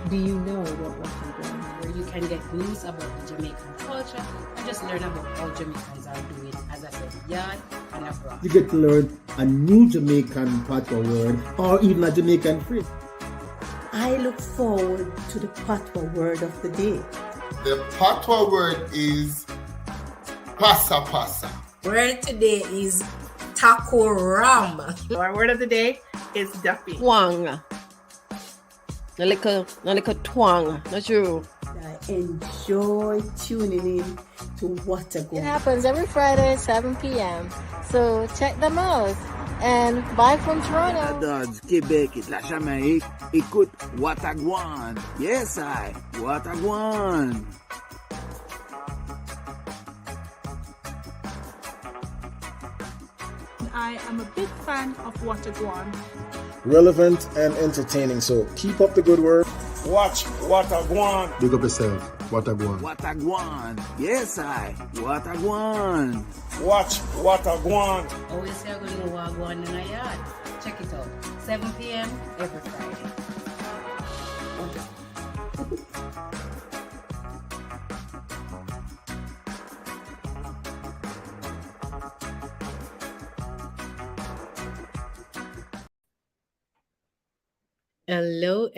Do you know what Gwaan? Where you can get news about the Jamaican culture and just learn about how Jamaicans are doing, as I said, yard and abroad. You get to learn a new Jamaican patois word or even a Jamaican phrase. I look forward to the patois word of the day. The patois word is pasa pasa. Word today is taco ram. Our word of the day is duffy. Twang. A little twang, not true. I enjoy tuning in to What a It Gwaan. happens every Friday at 7 p.m. So check them out. And bye from Toronto. Dodds, Québec et la Jamaïque, écoute What a Gwaan. Yes, I. What a Gwaan. I am a big fan of What a Gwaan. Relevant and entertaining, so keep up the good work. Watch What a Gwaan. Big up yourself. What a Gwaan. What a Gwaan. Yes, I. What a Gwaan. Watch What a Gwaan. Always say I'm going to walk one in a yard. Check it out. 7 p.m. every Friday. Hello,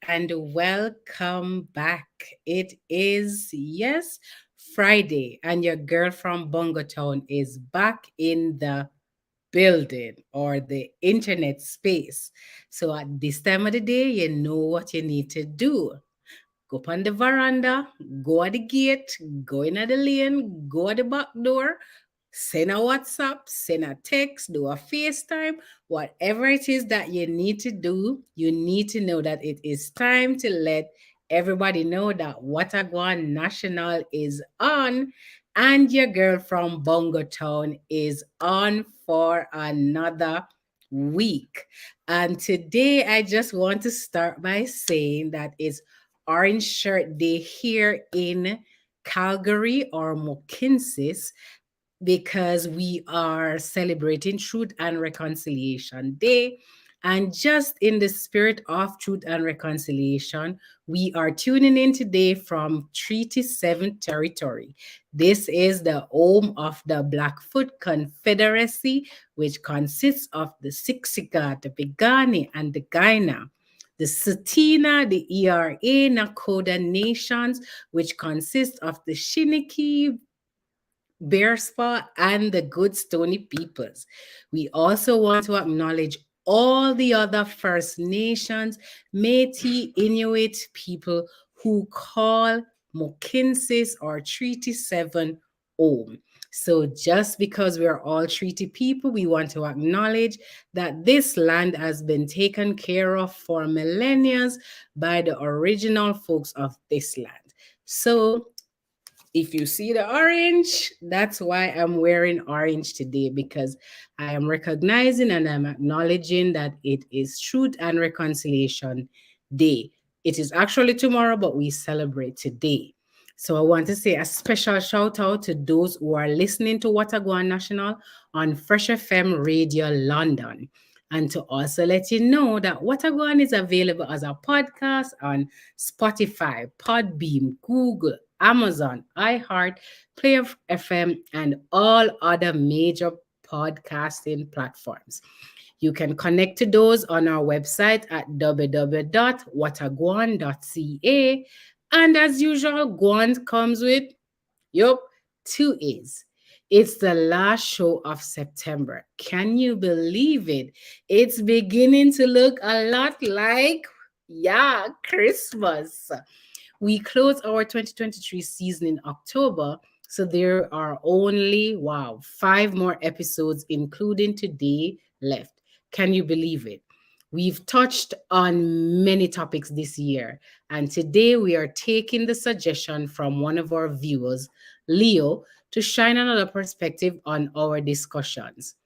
and welcome back. It is, yes, Friday, and your girl from Bongo Town is back in the building or the internet space. So at this time of the day, you know what you need to do. Go up on the veranda, go at the gate, go in at the lane, go at the back door, send a WhatsApp, send a text, do a FaceTime, whatever it is that you need to do, you need to know that it is time to let everybody know that What a Gwaan National is on and your girl from Bongo Town is on for another week. And today I just want to start by saying that it's Orange Shirt Day here in Calgary or Mockinsis, because we are celebrating Truth and Reconciliation Day. And just in the spirit of Truth and Reconciliation, we are tuning in today from Treaty 7 territory. This is the home of the Blackfoot Confederacy, which consists of the Siksika, the Piikani, and the Kainai. The Tsuut'ina, the ERA, Nakota Nations, which consists of the Chiniki, Bearspaw, and the Good Stony peoples. We also want to acknowledge all the other First Nations, Métis, Inuit people who call Mockinsis or Treaty 7 home. So just because we're all treaty people, we want to acknowledge that this land has been taken care of for millennia by the original folks of this land. So if you see the orange, that's why I'm wearing orange today, because I am recognizing and I'm acknowledging that it is Truth and Reconciliation Day. It is actually tomorrow, but we celebrate today. So I want to say a special shout out to those who are listening to What a Gwaan National on Fresh FM Radio London. And to also let you know that What a Gwaan is available as a podcast on Spotify, Podbeam, Google, Amazon, iHeart, Player FM, and all other major podcasting platforms. You can connect to those on our website at www.whatagwaan.ca. And as usual, Gwaan comes with, two A's. It's the last show of September. Can you believe it? It's beginning to look a lot like, Christmas. We close our 2023 season in October, so there are only, 5 more episodes, including today, left. Can you believe it? We've touched on many topics this year, and today we are taking the suggestion from one of our viewers, Leo, to shine another perspective on our discussions.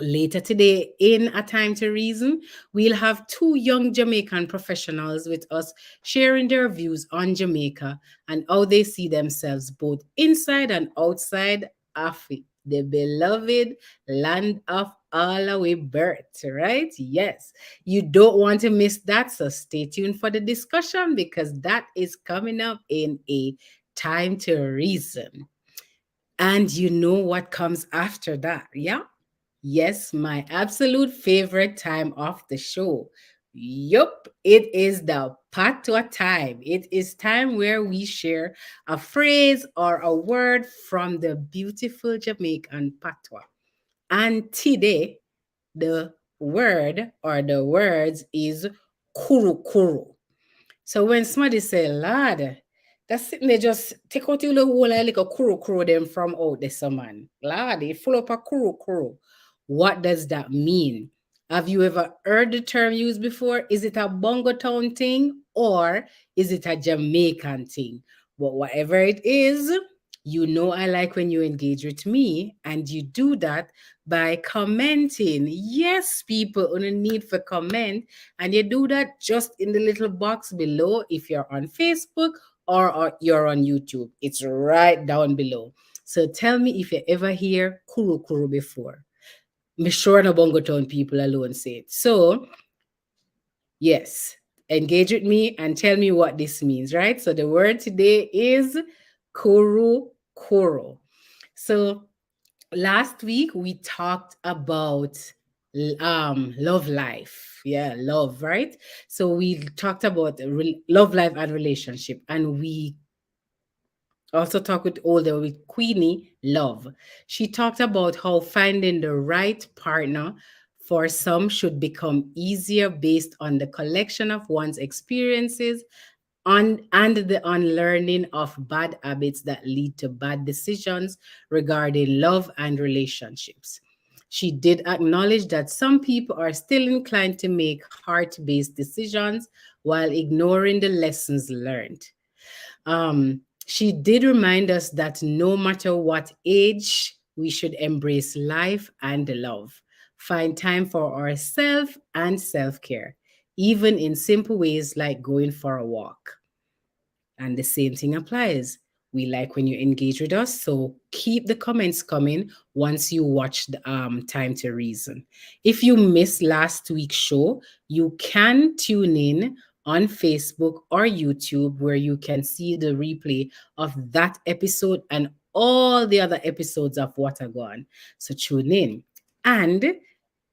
Later today, in A Time to Reason, we'll have 2 young Jamaican professionals with us sharing their views on Jamaica and how they see themselves both inside and outside of it. the beloved land of all our birth, right? Yes, you don't want to miss that. So stay tuned for the discussion because that is coming up in a time to reason. And you know what comes after that, yeah? Yes, my absolute favorite time of the show. Yup, it is the patois time. It is time where we share a phrase or a word from the beautiful Jamaican patois. And today, the word or the words is kuru kuru. So when somebody say, Lord, that's sitting there just take out your little whole like a kuru them from out there, some man. Lord, it full up a kuru. What does that mean? Have you ever heard the term used before? Is it a Bongo Town thing or is it a Jamaican thing? But whatever it is, you know I like when you engage with me, and you do that by commenting. Yes, people, on a need for comment, and you do that just in the little box below if you're on Facebook or you're on YouTube. It's right down below. So tell me if you ever hear kuru before. Me sure no Bongo Town people alone say it. So yes, engage with me and tell me what this means, right? So the word today is kuru. So last week we talked about love life. Yeah, love, right? So we talked about love life and relationship, and we also talked with Queenie Love. She talked about how finding the right partner for some should become easier based on the collection of one's experiences and the unlearning of bad habits that lead to bad decisions regarding love and relationships. She did acknowledge that some people are still inclined to make heart based decisions while ignoring the lessons learned. She did remind us that no matter what age, we should embrace life and love, find time for ourselves and self care, even in simple ways like going for a walk. And the same thing applies. We like when you engage with us, so keep the comments coming once you watch the Time to Reason. If you missed last week's show, you can tune in on Facebook or YouTube where you can see the replay of that episode and all the other episodes of What a Gone. So tune in. And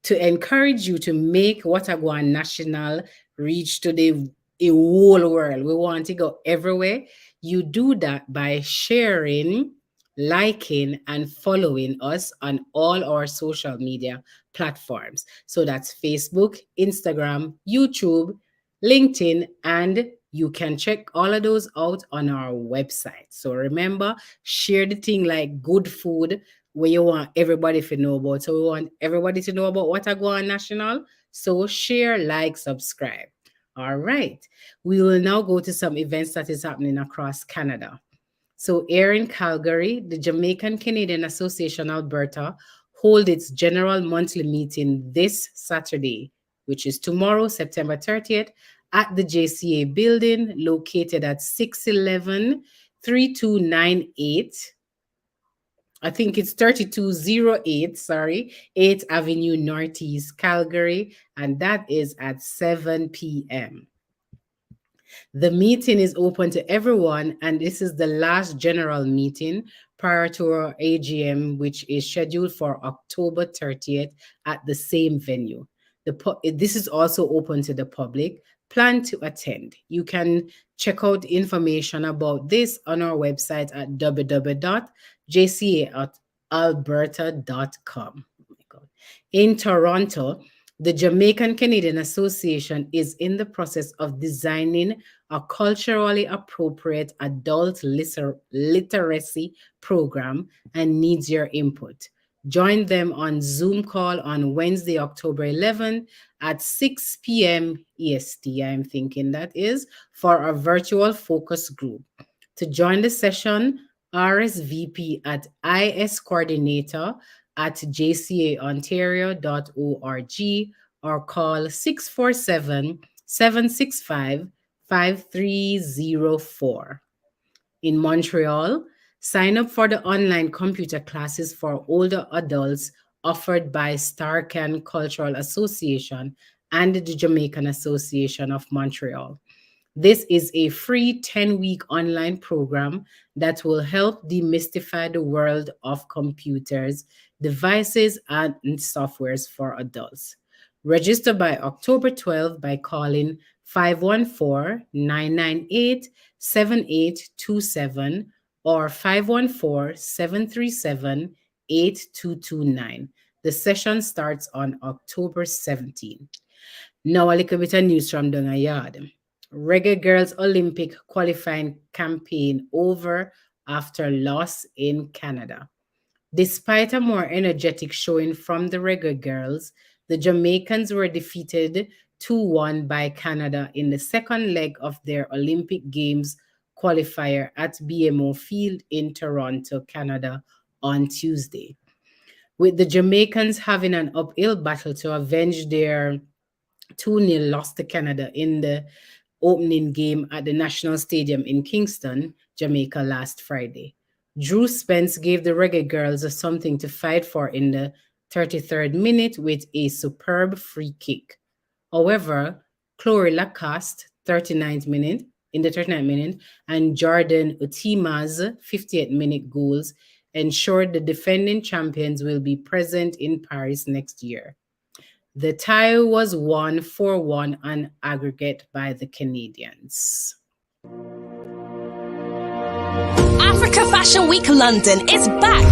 to encourage you to make What a Gwaan National reach to the whole world. We want to go everywhere. You do that by sharing, liking, and following us on all our social media platforms. So that's Facebook, Instagram, YouTube, LinkedIn, and you can check all of those out on our website. So remember, share the thing like good food, where you want everybody to know about. So we want everybody to know about What a Gwaan National. So share, like, subscribe. All right. We will now go to some events that is happening across Canada. So here in Calgary, the Jamaican Canadian Association Alberta hold its general monthly meeting this Saturday, which is tomorrow, September 30th, at the JCA building located at 611 3298. I think it's 3208, 8th Avenue Northeast, Calgary, and that is at 7 p.m. The meeting is open to everyone, and this is the last general meeting prior to our AGM, which is scheduled for October 30th at the same venue. This is also open to the public. Plan to attend. You can check out information about this on our website at www.jcaalberta.com. Oh my God. In Toronto, the Jamaican Canadian Association is in the process of designing a culturally appropriate adult literacy program and needs your input. Join them on Zoom call on Wednesday, October 11th at 6 p.m. EST, I'm thinking that is, for a virtual focus group. To join the session, RSVP at iscoordinator@jcaontario.org or call 647-765-5304. In Montreal, Sign up for the online computer classes for older adults offered by Starcan Cultural Association and the Jamaican Association of Montreal. This is a free 10-week online program that will help demystify the world of computers, devices, and softwares for adults. Register by October 12 by calling 514-998-7827 or 514-737-8229. The session starts on October 17. Now a little bit of news from down a yard. Reggae Girls Olympic qualifying campaign over after loss in Canada. Despite a more energetic showing from the Reggae Girls, the Jamaicans were defeated 2-1 by Canada in the second leg of their Olympic Games qualifier at BMO Field in Toronto, Canada on Tuesday. With the Jamaicans having an uphill battle to avenge their 2-0 loss to Canada in the opening game at the National Stadium in Kingston, Jamaica last Friday. Drew Spence gave the Reggae Girls something to fight for in the 33rd minute with a superb free kick. However, Chloe Lacoste, 39th minute, in the 39th minute, and Jordan Utima's 58th minute goals ensured the defending champions will be present in Paris next year. The tie was won 4-1 on aggregate by the Canadians. Africa Fashion Week London is back.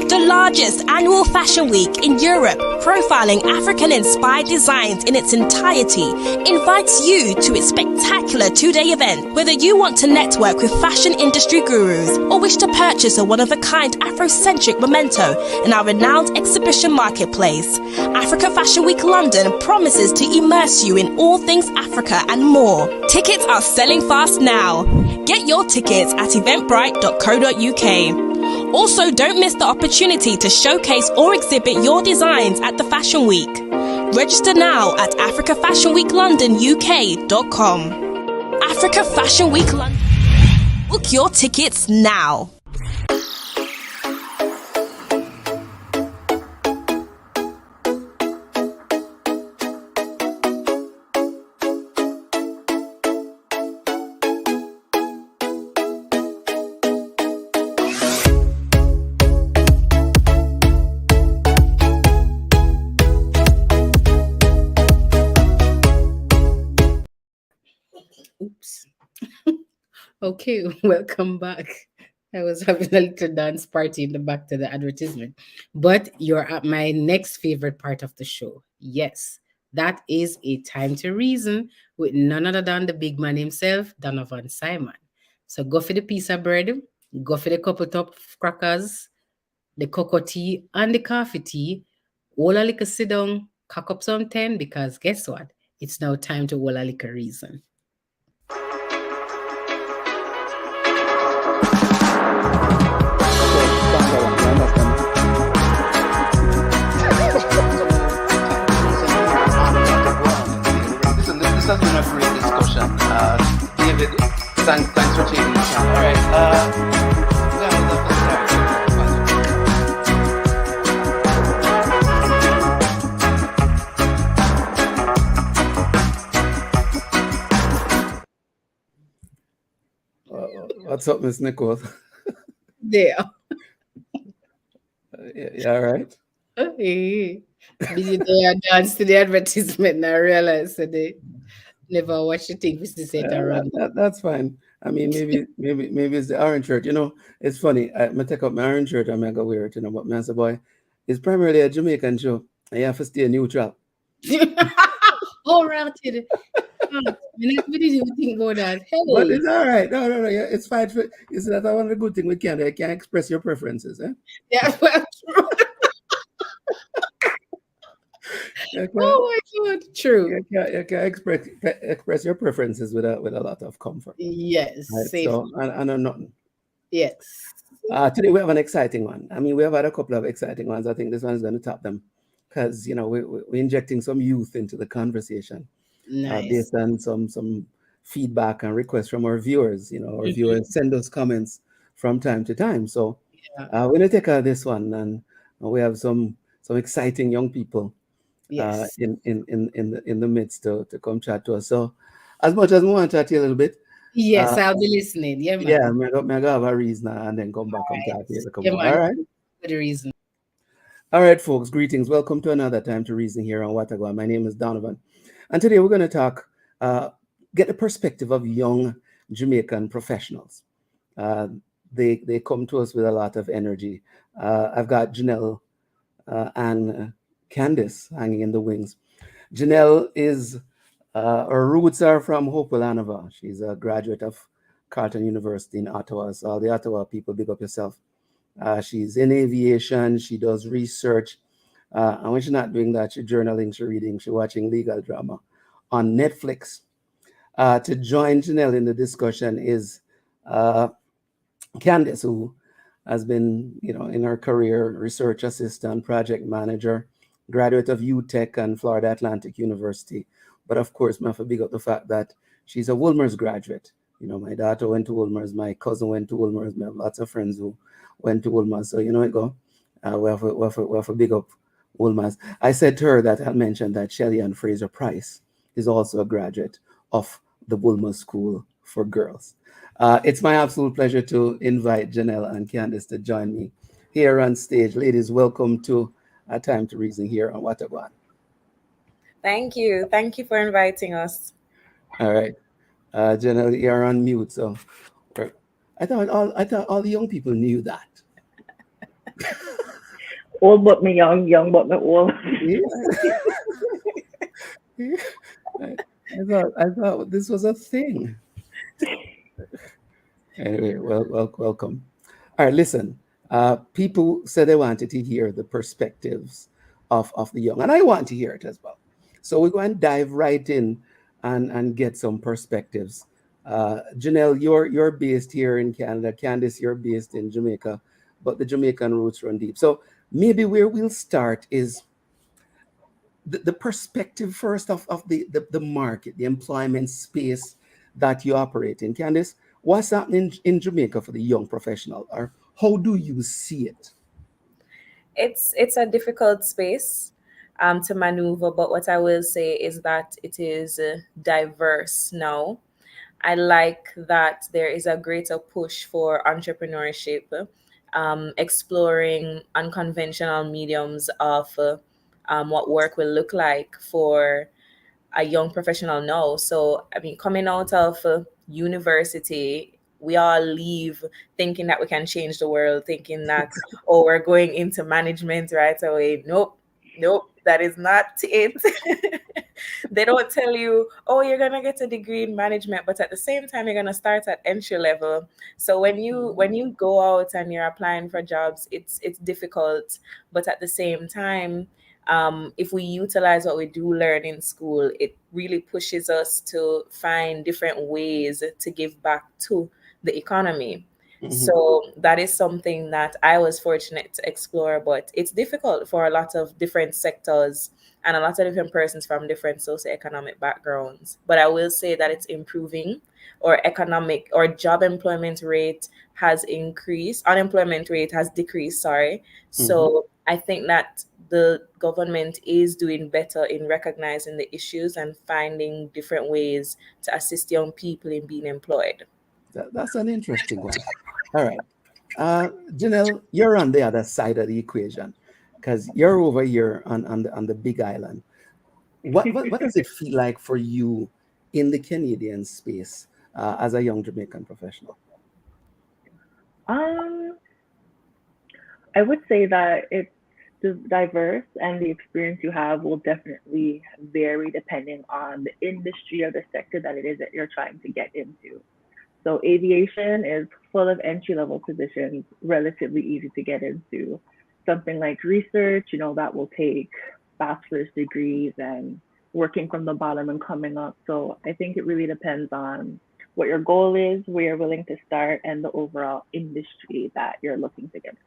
The largest annual fashion week in Europe, profiling African-inspired designs in its entirety, invites you to its spectacular two-day event. Whether you want to network with fashion industry gurus or wish to purchase a one-of-a-kind Afrocentric memento in our renowned exhibition marketplace, Africa Fashion Week London promises to immerse you in all things Africa and more. Tickets are selling fast now. Get your tickets at eventbrite.co.uk. Also, don't miss the opportunity to showcase or exhibit your designs at the Fashion Week. Register now at africafashionweeklondonuk.com. Africa Fashion Week London. Book your tickets now. Oops. Okay, welcome back. I was having a little dance party in the back to the advertisement. But you're at my next favorite part of the show. Yes, that is A Time to Reason with none other than the big man himself, Donovan Simon. So go for the piece of bread, go for the couple top crackers, the cocoa tea, and the coffee tea. All a little sit down, cock up some 10, because guess what? It's now time to all a little reason. This has been a great discussion. David, thanks for taking the time. All right. What's up, Miss Nichols? There. Yeah, all right. Hey. Busy day and dance to the advertisement and I realized today. Never watch the thing with the set around. That's fine. I mean, maybe it's the orange shirt. You know, it's funny. I take up my orange shirt and I go wear it, you know, but man, say, boy, it's primarily a Jamaican show. And you have to stay neutral. Oh, right. You think about that. Hey. But it's all right. No. Yeah, it's fine. It's that one of the good thing we can. You can express your preferences. Eh? Yeah, well, true. Oh my God, true. You can express your preferences with a lot of comfort. Yes. Right? So, and I'm nothing. Yes. Today we have an exciting one. I mean, we have had a couple of exciting ones. I think this one is going to top them because, you know, we're injecting some youth into the conversation. Nice. Based on some feedback and requests from our viewers. Our viewers send us comments from time to time. So we're going to take this one, and we have some exciting young people in the midst to come chat to us. So as much as we want to chat to you a little bit. Yes, I'll be listening. Yeah, man. Yeah, I'm going to have a reason and then come back and chat to you. Yeah, all right? For the reason. All right, folks, greetings. Welcome to another Time to Reason here on Watagwan. My name is Donovan. And today we're going to talk, get the perspective of young Jamaican professionals. They come to us with a lot of energy. I've got Jennel and Candice hanging in the wings. Jennel is, her roots are from Hopewell, Anova. She's a graduate of Carleton University in Ottawa. So all the Ottawa people, big up yourself. She's in aviation. She does research. And when she's not doing that, she's journaling, she's reading, she's watching legal drama on Netflix. To join Jennel in the discussion is Candice, who has been, in her career, research assistant, project manager, graduate of UTech and Florida Atlantic University. But of course, I have to big up the fact that she's a Wolmer's graduate. My daughter went to Wolmer's, my cousin went to Wolmer's, I have lots of friends who went to Wolmer's. So, we have a big up Wolmer's. I said to her that I mentioned that Shelley Ann Fraser Price is also a graduate of the Wolmer's School for Girls. It's my absolute pleasure to invite Jennel and Candice to join me here on stage. Ladies, welcome to A Time to Reason here on Watagwan. Thank you. Thank you for inviting us. All right. Jennel, you're on mute, so I thought all the young people knew that. Old but me young but me old. I thought this was a thing. Anyway, welcome. All right, listen. People said they wanted to hear the perspectives of the young, and I want to hear it as well. So we're going to dive right in and get some perspectives. Jennel, you're based here in Canada. Candice, you're based in Jamaica, but the Jamaican roots run deep. So maybe where we'll start is the perspective first of the market, the employment space that you operate in. Candice, what's happening in Jamaica for the young professional, or how do you see it? It's a difficult space to maneuver, but what I will say is that it is diverse now. I like that there is a greater push for entrepreneurship, exploring unconventional mediums of what work will look like for a young professional now. So, coming out of university, we all leave thinking that we can change the world, thinking that, we're going into management right away. Nope, that is not it. They don't tell you, you're going to get a degree in management, but at the same time, you're going to start at entry level. So when you go out and you're applying for jobs, it's difficult. But at the same time, if we utilize what we do learn in school, it really pushes us to find different ways to give back to the economy. Mm-hmm. So that is something that I was fortunate to explore, but it's difficult for a lot of different sectors and a lot of different persons from different socioeconomic backgrounds. But I will say that it's improving. Or economic or job employment rate has increased. Unemployment rate has decreased, sorry. So I think that the government is doing better in recognizing the issues and finding different ways to assist young people in being employed. That's an interesting one. All right. Jennel, you're on the other side of the equation because you're over here on the Big Island. What does it feel like for you in the Canadian space as a young Jamaican professional? I would say that it's diverse, and the experience you have will definitely vary depending on the industry or the sector that it is that you're trying to get into. So aviation is full of entry-level positions, relatively easy to get into. Something like research, that will take bachelor's degrees and working from the bottom and coming up. So I think it really depends on what your goal is, where you're willing to start, and the overall industry that you're looking to get into.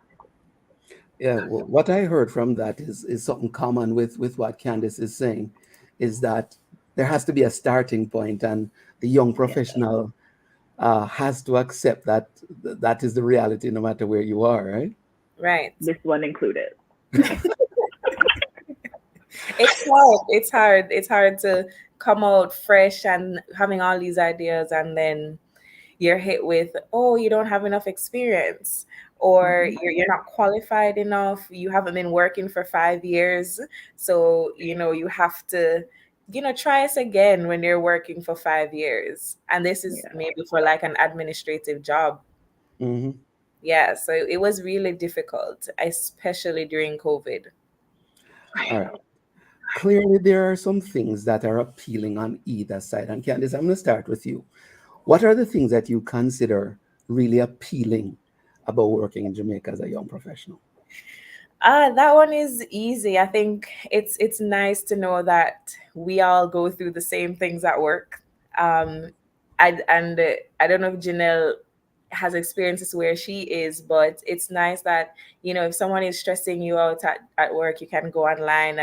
Yeah, well, what I heard from that is something common with what Candice is saying, is that there has to be a starting point, and the young professional has to accept that that is the reality, no matter where you are, right? Right. This one included. It's hard. It's hard. It's hard to come out fresh and having all these ideas, and then you're hit with, oh, you don't have enough experience, or you're not qualified enough. You haven't been working for 5 years, so you have to try us again when you're working for 5 years, and this is maybe for like an administrative job. Mm-hmm. Yeah, so it was really difficult, especially during COVID. All right. Clearly, there are some things that are appealing on either side. And Candice, I'm going to start with you. What are the things that you consider really appealing about working in Jamaica as a young professional? That one is easy. I think it's nice to know that we all go through the same things at work. I don't know if Jennel has experiences where she is, but it's nice that if someone is stressing you out at work, you can go online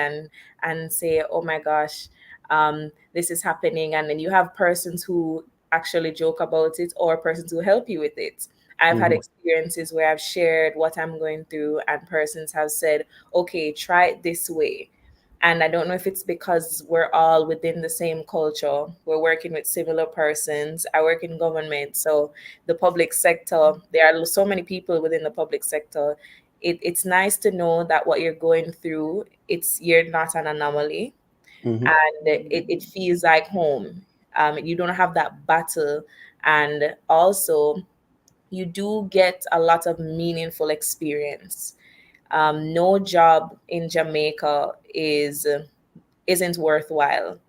and say, oh my gosh, this is happening, and then you have persons who actually joke about it, or persons who help you with it. I've had experiences where I've shared what I'm going through, and persons have said, okay, try it this way. And I don't know if it's because we're all within the same culture. We're working with similar persons. I work in government. So the public sector, there are so many people within the public sector. It's nice to know that what you're going through, you're not an anomaly. And it feels like home. You don't have that battle. And also, you do get a lot of meaningful experience. No job in Jamaica isn't worthwhile.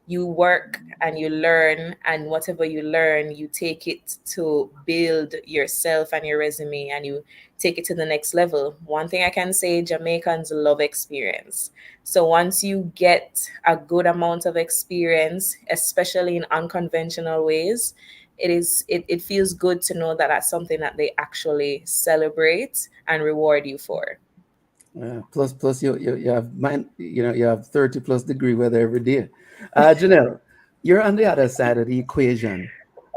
You work and you learn, and whatever you learn, you take it to build yourself and your resume, and you take it to the next level. One thing I can say, Jamaicans love experience. So once you get a good amount of experience, especially in unconventional ways, it feels good to know that that's something that they actually celebrate and reward you for. Plus you have you have 30 plus degree weather every day. Jennel, you're on the other side of the equation,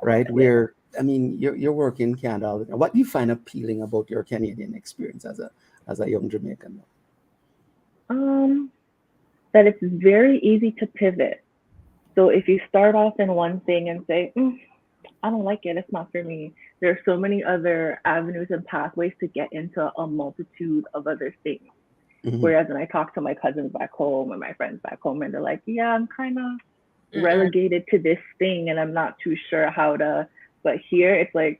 right? Where I mean you're working in Canada all the time. What do you find appealing about your Canadian experience as a young Jamaican? That it's very easy to pivot. So if you start off in one thing and say, I don't like it, it's not for me, there are so many other avenues and pathways to get into a multitude of other things. Whereas when I talk to my cousins back home and my friends back home, and they're like, yeah, I'm kind of relegated to this thing and I'm not too sure how to, but here it's like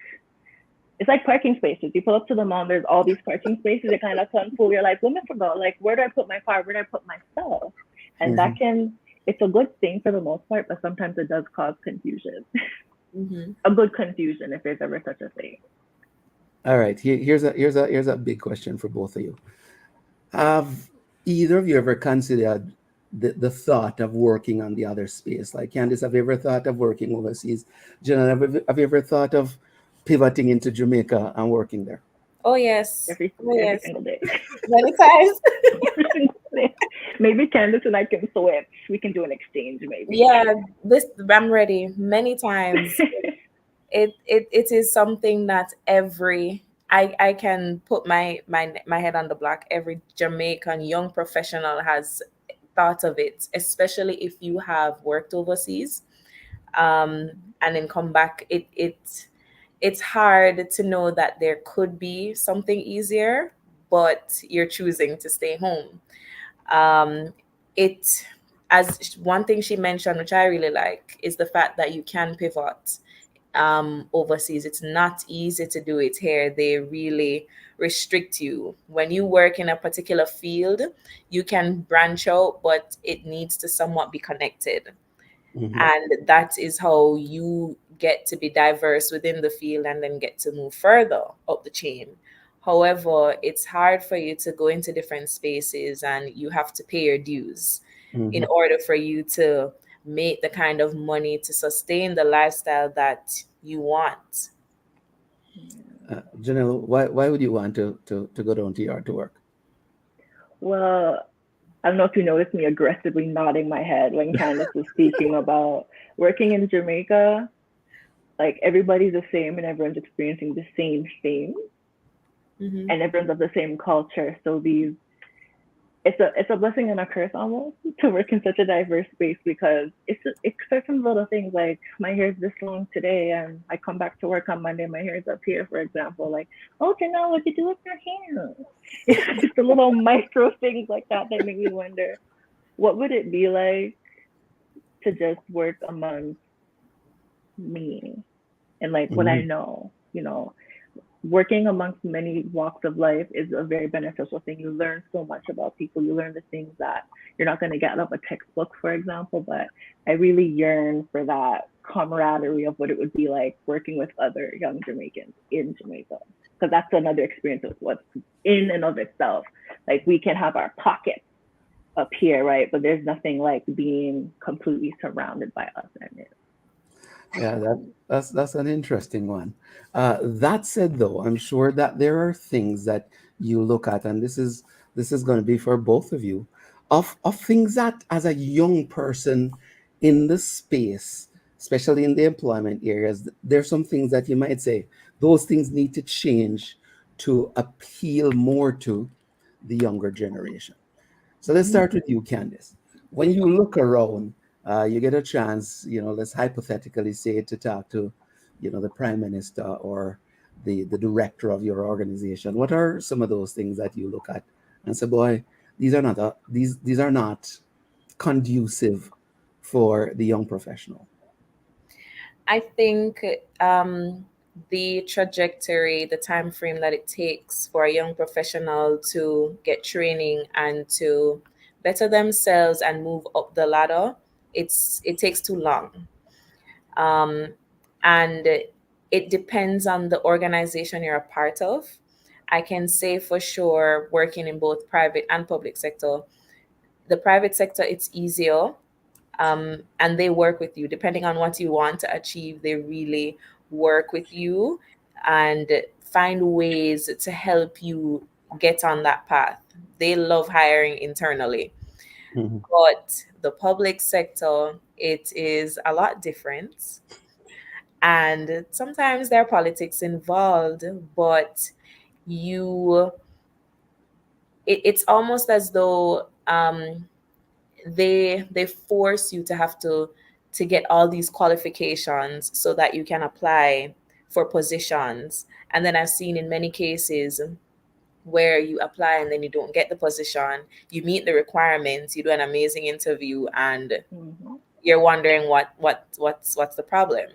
parking spaces. You pull up to the mall, there's all these parking spaces. It kind of comes full. You're like, women forgot, like, where do I put my car? Where do I put myself? And it's a good thing for the most part, but sometimes it does cause confusion. A good confusion, if there's ever such a thing. All right, here's a big question for both of you. Have either of you ever considered the thought of working on the other space? Like Candice, have you ever thought of working overseas? Jennel, have you ever thought of pivoting into Jamaica and working there? Oh yes, every single day. Many times. Maybe Candice and I can switch. We can do an exchange, maybe. Yeah, I'm ready. Many times. It is something that I can put my head on the block. Every Jamaican young professional has thought of it, especially if you have worked overseas, and then come back. It's hard to know that there could be something easier, but you're choosing to stay home. As one thing she mentioned, which I really like, is the fact that you can pivot overseas. It's not easy to do it here. They really restrict you. When you work in a particular field, you can branch out, but it needs to somewhat be connected. And that is how you get to be diverse within the field and then get to move further up the chain. However, it's hard for you to go into different spaces, and you have to pay your dues in order for you to make the kind of money to sustain the lifestyle that you want. Jennel, why would you want to go down to yard to work? Well, I don't know if you noticed me aggressively nodding my head when Candice was speaking about working in Jamaica. Like everybody's the same and everyone's experiencing the same thing, and everyone's of the same culture. So it's a blessing and a curse almost to work in such a diverse space, because it's certain little things like my hair's this long today and I come back to work on Monday, my hair's up here, for example. Like, oh, Jennel, what'd you do with your hair? It's just the little micro things like that that make me wonder, what would it be like to just work amongst me and like what I know, working amongst many walks of life is a very beneficial thing. You learn so much about people. You learn the things that you're not going to get out of a textbook, for example. But I really yearn for that camaraderie of what it would be like working with other young Jamaicans in Jamaica, because that's another experience of what's in and of itself. Like, we can have our pockets up here, right? But there's nothing like being completely surrounded by us in it. Yeah, that's an interesting one. That said, though, I'm sure that there are things that you look at, and this is going to be for both of you, of things that as a young person in the space, especially in the employment areas, there's some things that you might say those things need to change to appeal more to the younger generation. So let's start with you, Candice. When you look around, you get a chance, let's hypothetically say, to talk to, the prime minister or the director of your organization. What are some of those things that you look at and say, boy, these are not conducive for the young professional? I think the trajectory, the time frame that it takes for a young professional to get training and to better themselves and move up the ladder, it takes too long. And it depends on the organization you're a part of. I can say for sure, working in both private and public sector, the private sector, it's easier. And they work with you depending on what you want to achieve. They really work with you and find ways to help you get on that path. They love hiring internally. But the public sector, it is a lot different. And sometimes there are politics involved, but it's almost as though they force you to have to get all these qualifications so that you can apply for positions. And then I've seen in many cases where you apply and then you don't get the position, you meet the requirements, you do an amazing interview, and you're wondering what's the problem.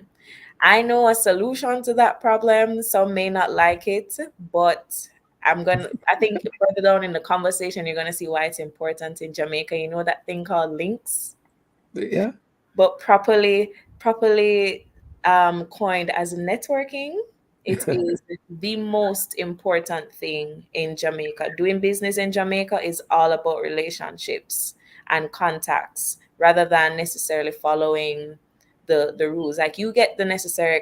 I know a solution to that problem. Some may not like it, but I think further down in the conversation, you're going to see why it's important in Jamaica. You know that thing called links? Yeah. But properly coined as networking, it is the most important thing in Jamaica. Doing business in Jamaica is all about relationships and contacts rather than necessarily following the rules. Like, you get the necessary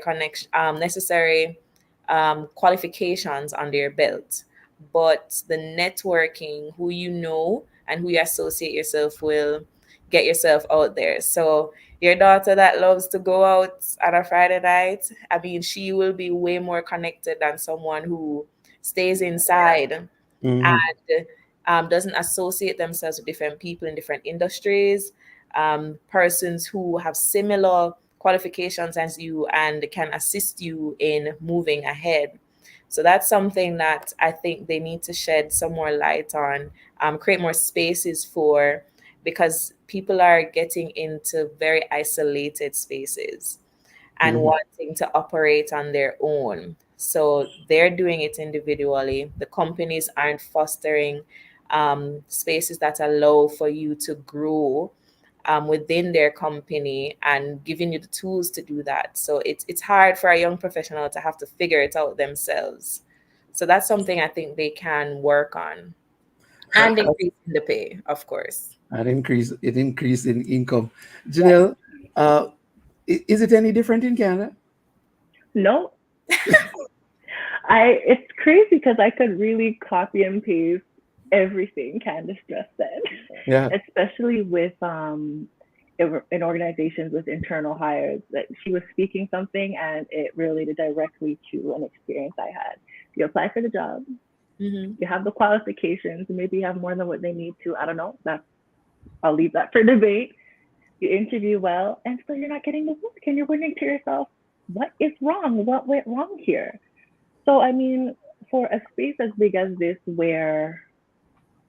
qualifications under your belt, but the networking, who you know and who you associate yourself will get yourself out there. So your daughter that loves to go out on a Friday night, I mean, she will be way more connected than someone who stays inside and doesn't associate themselves with different people in different industries, persons who have similar qualifications as you and can assist you in moving ahead. So that's something that I think they need to shed some more light on, create more spaces for, because people are getting into very isolated spaces and wanting to operate on their own. So they're doing it individually. The companies aren't fostering spaces that allow for you to grow within their company and giving you the tools to do that. So it's hard for a young professional to have to figure it out themselves. So that's something I think they can work on. And increasing the pay, of course. And increase in income. Jennel, is it any different in Canada? No. It's crazy because I could really copy and paste everything Candice just said. Yeah. especially with in organizations with internal hires. That she was speaking something and it related directly to an experience I had. You apply for the job, you have the qualifications, maybe you have more than what they need to. I don't know. I'll leave that for debate. You interview well, and still you're not getting the work, and you're wondering to yourself, what is wrong? What went wrong here? So, I mean, for a space as big as this, where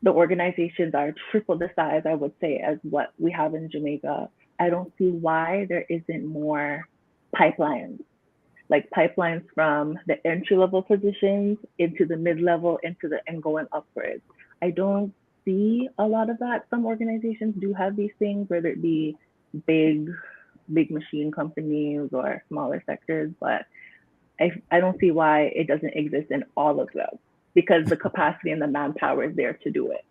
the organizations are triple the size, I would say, as what we have in Jamaica, I don't see why there isn't more pipelines, like pipelines from the entry level positions into the mid level, and going upwards. I don't see a lot of that. Some organizations do have these things, whether it be big machine companies or smaller sectors, but I don't see why it doesn't exist in all of them, because the capacity and the manpower is there to do it.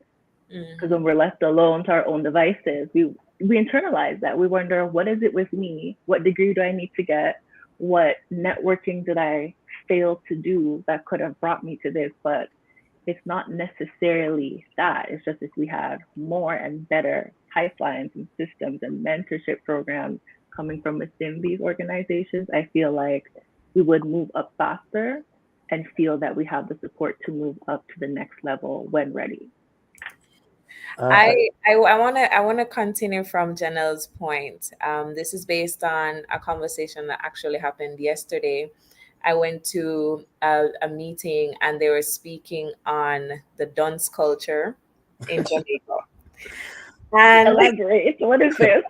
Because when we're left alone to our own devices, we internalize that. We wonder, what is it with me? What degree do I need to get? What networking did I fail to do that could have brought me to this? But it's not necessarily that. It's just if we had more and better pipelines and systems and mentorship programs coming from within these organizations, I feel like we would move up faster and feel that we have the support to move up to the next level when ready. I wanna continue from Jennel's point. This is based on a conversation that actually happened yesterday. I went to a meeting and they were speaking on the dunce culture in Jamaica. And elaborate. What is this?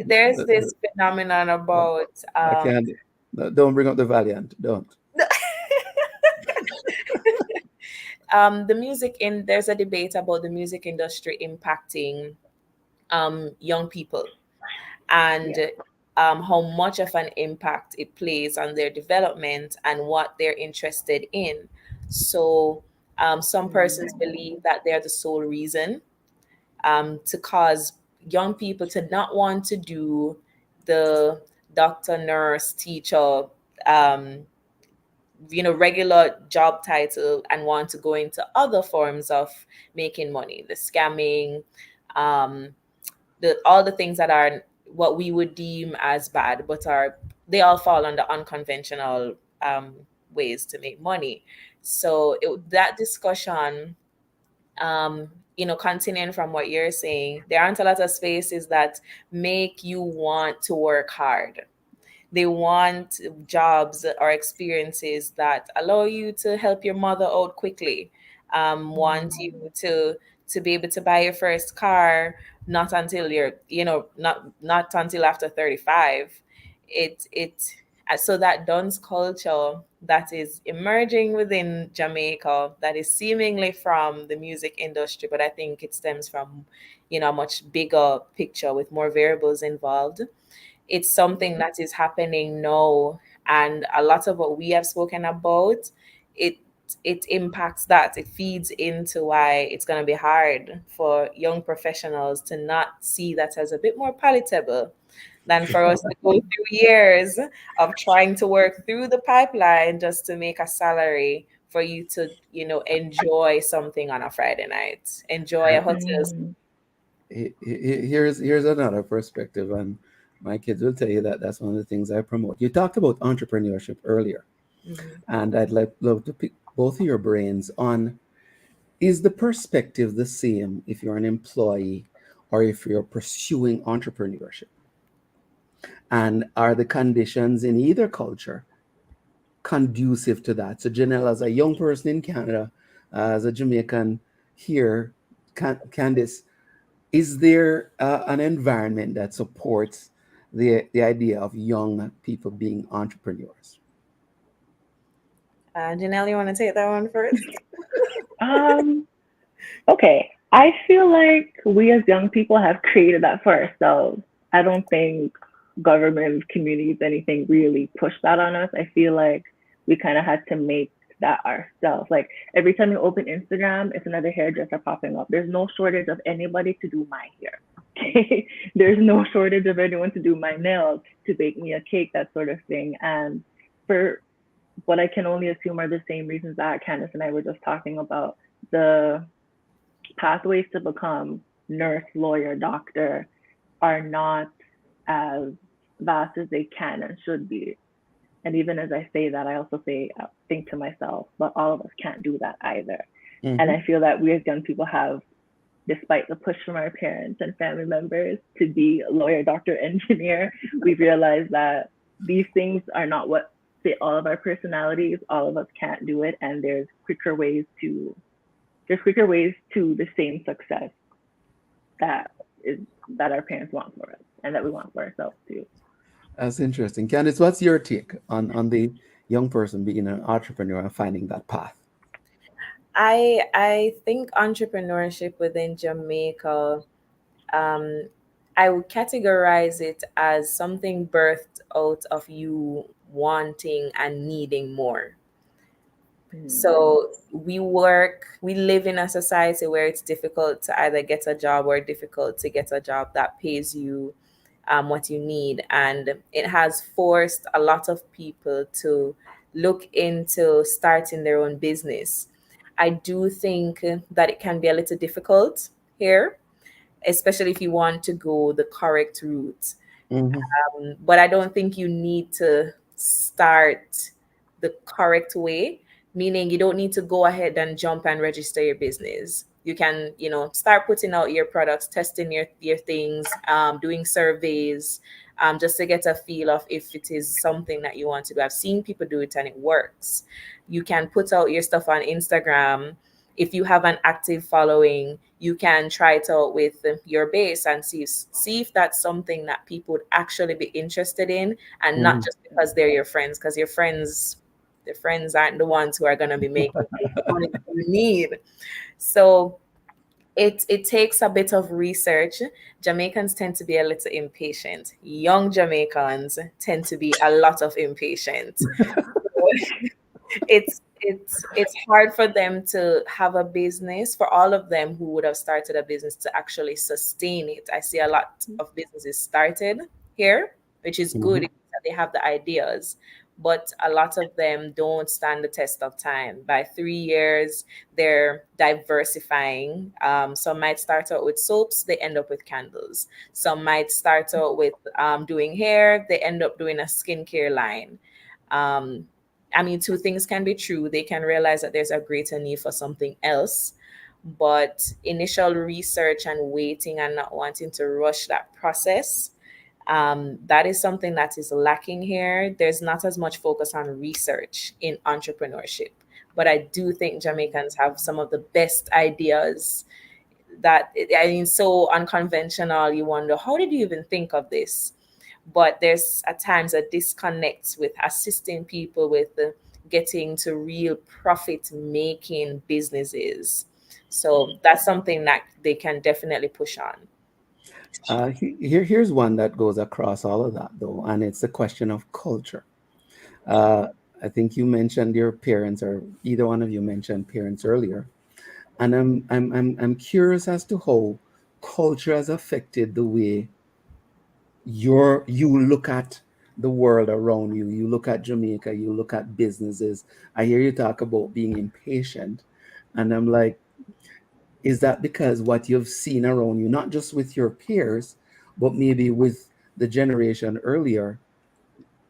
There's this phenomenon about I can't. Don't bring up the Valiant. Don't. There's a debate about the music industry impacting young people, and how much of an impact it plays on their development and what they're interested in. So some persons believe that they're the sole reason to cause young people to not want to do the doctor, nurse, teacher, regular job title, and want to go into other forms of making money, the scamming, all the things that are what we would deem as bad, but they all fall under unconventional ways to make money. So that discussion, continuing from what you're saying, there aren't a lot of spaces that make you want to work hard. They want jobs or experiences that allow you to help your mother out quickly. Want you to be able to buy your first car, not until you're, not until after 35. So that dunce culture that is emerging within Jamaica, that is seemingly from the music industry, but I think it stems from, a much bigger picture with more variables involved. It's something that is happening now, and a lot of what we have spoken about, it impacts that. It feeds into why it's going to be hard for young professionals to not see that as a bit more palatable than for us to go through years of trying to work through the pipeline just to make a salary for you to, enjoy something on a Friday night, enjoy a hotel. Here's another perspective, and my kids will tell you that that's one of the things I promote. You talked about entrepreneurship earlier, and I'd love to pick both of your brains on, is the perspective the same if you're an employee or if you're pursuing entrepreneurship? And are the conditions in either culture conducive to that? So Jennel, as a young person in Canada, as a Jamaican here, Candice, is there an environment that supports the idea of young people being entrepreneurs? Jennel, you want to take that one first? Okay. I feel like we as young people have created that for ourselves. I don't think government, communities, anything really pushed that on us. I feel like we kind of had to make that ourselves. Like every time you open Instagram, it's another hairdresser popping up. There's no shortage of anybody to do my hair. Okay? There's no shortage of anyone to do my nails, to bake me a cake, that sort of thing. And for what I can only assume are the same reasons that Candice and I were just talking about, the pathways to become nurse, lawyer, doctor are not as vast as they can and should be. And even as I say that, I also think to myself, but all of us can't do that either. Mm-hmm. And I feel that we as young people have, despite the push from our parents and family members to be a lawyer, doctor, engineer, we realize that these things are not what fit all of our personalities. All of us can't do it, and there's quicker ways to the same success that our parents want for us and that we want for ourselves too. That's interesting. Candice, what's your take on the young person being an entrepreneur and finding that path? I think entrepreneurship within Jamaica, I would categorize it as something birthed out of you wanting and needing more. So we live in a society where it's difficult to either get a job or difficult to get a job that pays you what you need. And it has forced a lot of people to look into starting their own business. I do think that it can be a little difficult here, especially if you want to go the correct route. But I don't think you need to start the correct way, meaning you don't need to go ahead and jump and register your business. You can, start putting out your products, testing your things, doing surveys, just to get a feel of if it is something that you want to do. I've seen people do it and it works. You can put out your stuff on Instagram. If you have an active following, you can try it out with your base and see if that's something that people would actually be interested in, and not just because they're your friends, because your friends aren't the ones who are going to be making the money that you need. So it takes a bit of research. Jamaicans tend to be a little impatient. Young Jamaicans tend to be a lot of impatient. It's hard for them to have a business, for all of them who would have started a business, to actually sustain it. I see a lot of businesses started here, which is good that they have the ideas, but a lot of them don't stand the test of time. By 3 years, they're diversifying. Some might start out with soaps, they end up with candles. Some might start out with doing hair, they end up doing a skincare line. Two things can be true. They can realize that there's a greater need for something else, but initial research and waiting and not wanting to rush that process, that is something that is lacking here. There's not as much focus on research in entrepreneurship, but I do think Jamaicans have some of the best ideas that, so unconventional. You wonder, how did you even think of this? But there's at times a disconnect with assisting people with getting to real profit-making businesses. So that's something that they can definitely push on. Here's one that goes across all of that, though, and it's the question of culture. I think you mentioned your parents, or either one of you mentioned parents earlier, and I'm curious as to how culture has affected the way you look at the world around you. You look at Jamaica, you look at businesses. I hear you talk about being impatient, and I'm like, is that because what you've seen around you, not just with your peers, but maybe with the generation earlier,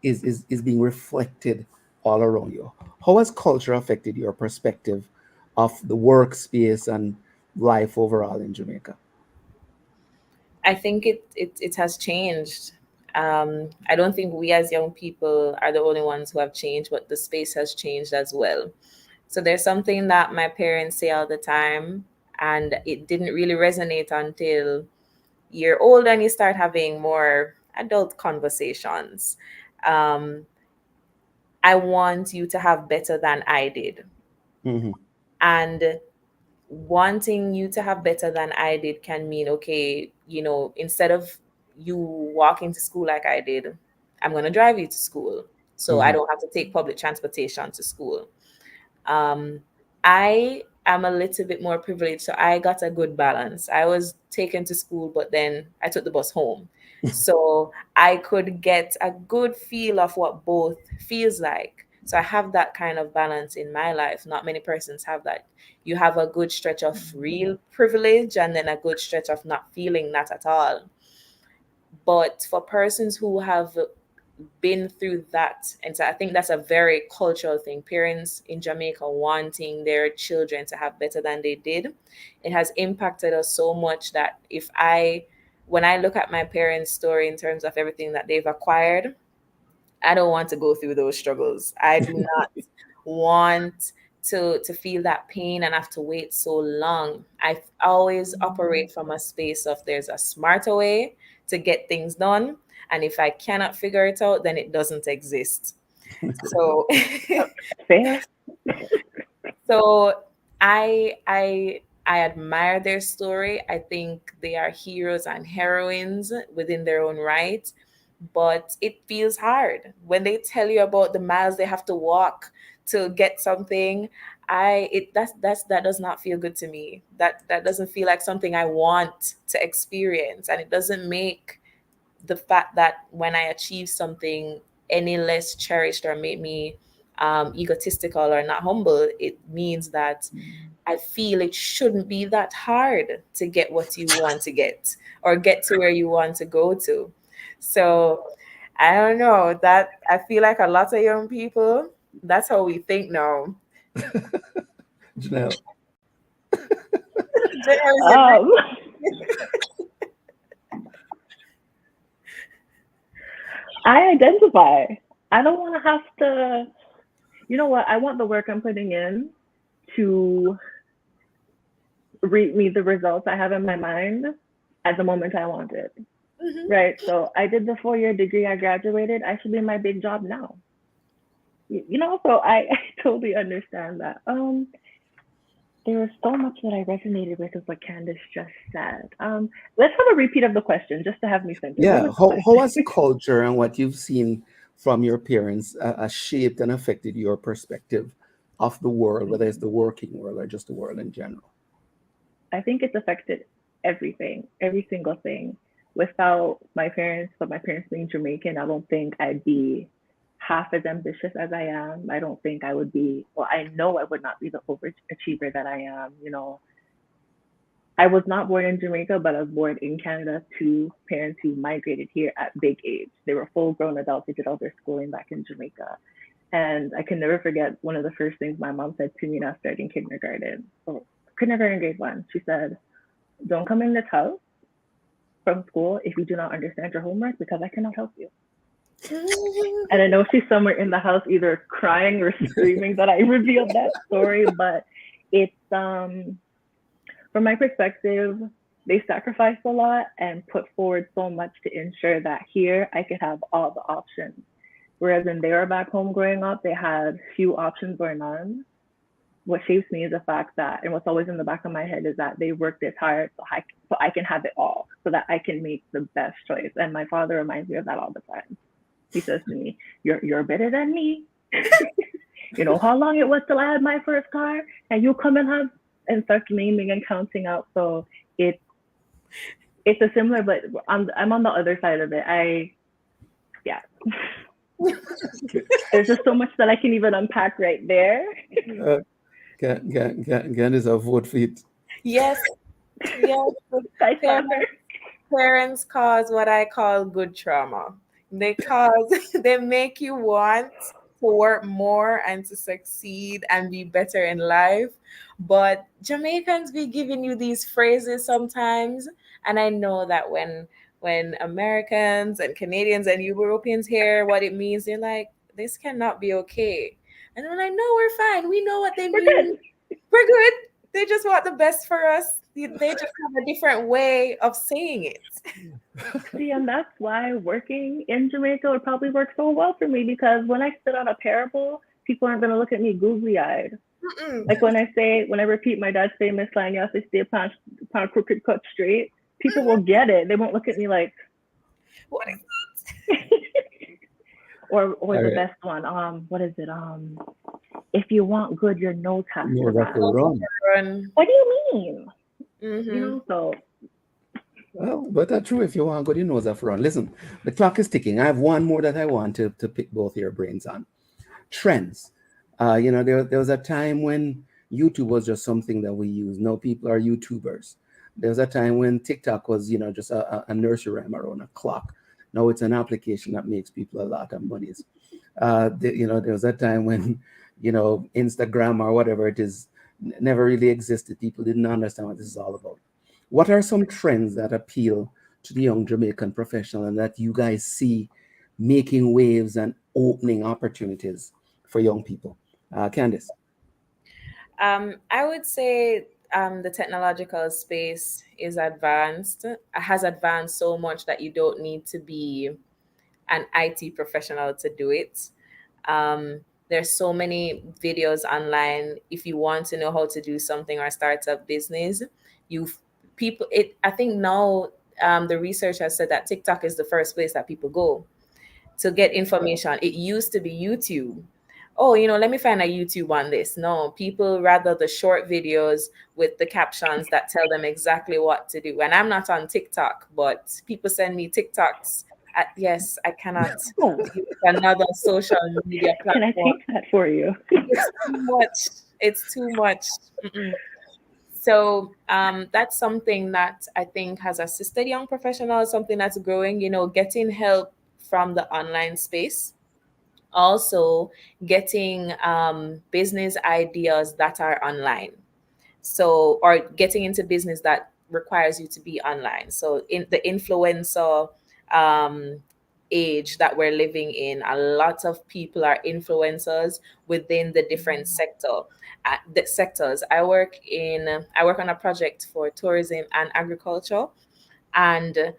is being reflected all around you? How has culture affected your perspective of the workspace and life overall in Jamaica? I think it has changed. I don't think we as young people are the only ones who have changed, but the space has changed as well. So there's something that my parents say all the time, and it didn't really resonate until you're old and you start having more adult conversations. I want you to have better than I did. And wanting you to have better than I did can mean, okay, instead of you walking to school like I did, I'm going to drive you to school. So I don't have to take public transportation to school. I am a little bit more privileged, so I got a good balance. I was taken to school, but then I took the bus home. So I could get a good feel of what both feels like. So I have that kind of balance in my life. Not many persons have that. You have a good stretch of real privilege and then a good stretch of not feeling that at all. But for persons who have been through that, and so I think that's a very cultural thing, parents in Jamaica wanting their children to have better than they did, it has impacted us so much that when I look at my parents' story in terms of everything that they've acquired, I don't want to go through those struggles. I do not want to feel that pain and have to wait so long. I always operate from a space of there's a smarter way to get things done, and if I cannot figure it out, then it doesn't exist. So fair. So I admire their story. I think they are heroes and heroines within their own right, but it feels hard when they tell you about the miles they have to walk to get something. That does not feel good to me. That doesn't feel like something I want to experience, and it doesn't make the fact that when I achieve something any less cherished or make me egotistical or not humble. It means that I feel it shouldn't be that hard to get what you want to get or get to where you want to go to. So I don't know, that I feel like a lot of young people, that's how we think now. Jennel. I identify. I don't want to have to, you know what? I want the work I'm putting in to reap me the results I have in my mind at the moment I want it. Mm-hmm. Right. So I did the 4-year degree. I graduated. I should be in my big job now. You know, so I totally understand that. There was so much that I resonated with what Candice just said. Let's have a repeat of the question just to have me think. Yeah, how has culture and what you've seen from your parents shaped and affected your perspective of the world, whether it's the working world or just the world in general? I think it's affected everything, every single thing. Without my parents, but my parents being Jamaican, I don't think I'd be half as ambitious as I am. I don't think I would be, well, I know I would not be the overachiever that I am. You know, I was not born in Jamaica, but I was born in Canada to parents who migrated here at big age. They were full grown adults. They did all their schooling back in Jamaica. And I can never forget one of the first things my mom said to me when I was starting kindergarten. Oh, kindergarten grade 1. She said, "Don't come in this house from school if you do not understand your homework, because I cannot help you." And I know she's somewhere in the house either crying or screaming that I revealed that story, but it's from my perspective, they sacrificed a lot and put forward so much to ensure that here I could have all the options. Whereas when they were back home growing up, they had few options or none. What shapes me is the fact that, and what's always in the back of my head is that they worked as hard so I can have it all, so that I can make the best choice. And my father reminds me of that all the time. He says to me, "You're better than me. You know how long it was till I had my first car, and you come and have," and starts naming and counting out. So it's a similar, but I'm on the other side of it. There's just so much that I can even unpack right there. Candice, a vote for it. Yes. Parents cause what I call good trauma. They make you want to work more and to succeed and be better in life. But Jamaicans be giving you these phrases sometimes. And I know that when Americans and Canadians and Europeans hear what it means, they're like, this cannot be okay. And I'm like, no, we're fine. We know what they mean. We're good. They just want the best for us. They just have a different way of saying it. See, and that's why working in Jamaica would probably work so well for me, because when I spit out a parable, people aren't going to look at me googly-eyed. Like when I repeat my dad's famous line, "You have to stay pound crooked, cut straight," people will get it. They won't look at me like, what is that? or the best one, what is it? If you want good, your nose has to run. What do you mean? Mm-hmm. You know, so. Well, but that's true. If you want good, you know that for run. Listen, the clock is ticking. I have one more that I want to pick both your brains on. trends. There was a time when YouTube was just something that we used. Now people are YouTubers. There was a time when TikTok was, just a nursery rhyme around a clock. Now it's an application that makes people a lot of money. There was a time when, Instagram or whatever it is never really existed. People didn't understand what this is all about. What are some trends that appeal to the young Jamaican professional and that you guys see making waves and opening opportunities for young people? Candice. I would say the technological space has advanced so much that you don't need to be an IT professional to do it. There's so many videos online. If you want to know how to do something or start a business, I think now the research has said that TikTok is the first place that people go to get information. It used to be YouTube. Oh, let me find a YouTube on this. No, people rather the short videos with the captions that tell them exactly what to do. And I'm not on TikTok, but people send me TikToks. Yes, I cannot use another social media platform. Can I take that for you? It's too much. It's too much. Mm-mm. So that's something that I think has assisted young professionals, something that's growing, getting help from the online space. Also getting business ideas that are online. So, or getting into business that requires you to be online. So in the influencer age that we're living in, a lot of people are influencers within the different the sectors. I work on a project for tourism and agriculture, and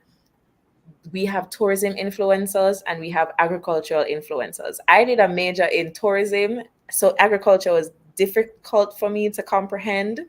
we have tourism influencers and we have agricultural influencers. I did a major in tourism, so agriculture was difficult for me to comprehend.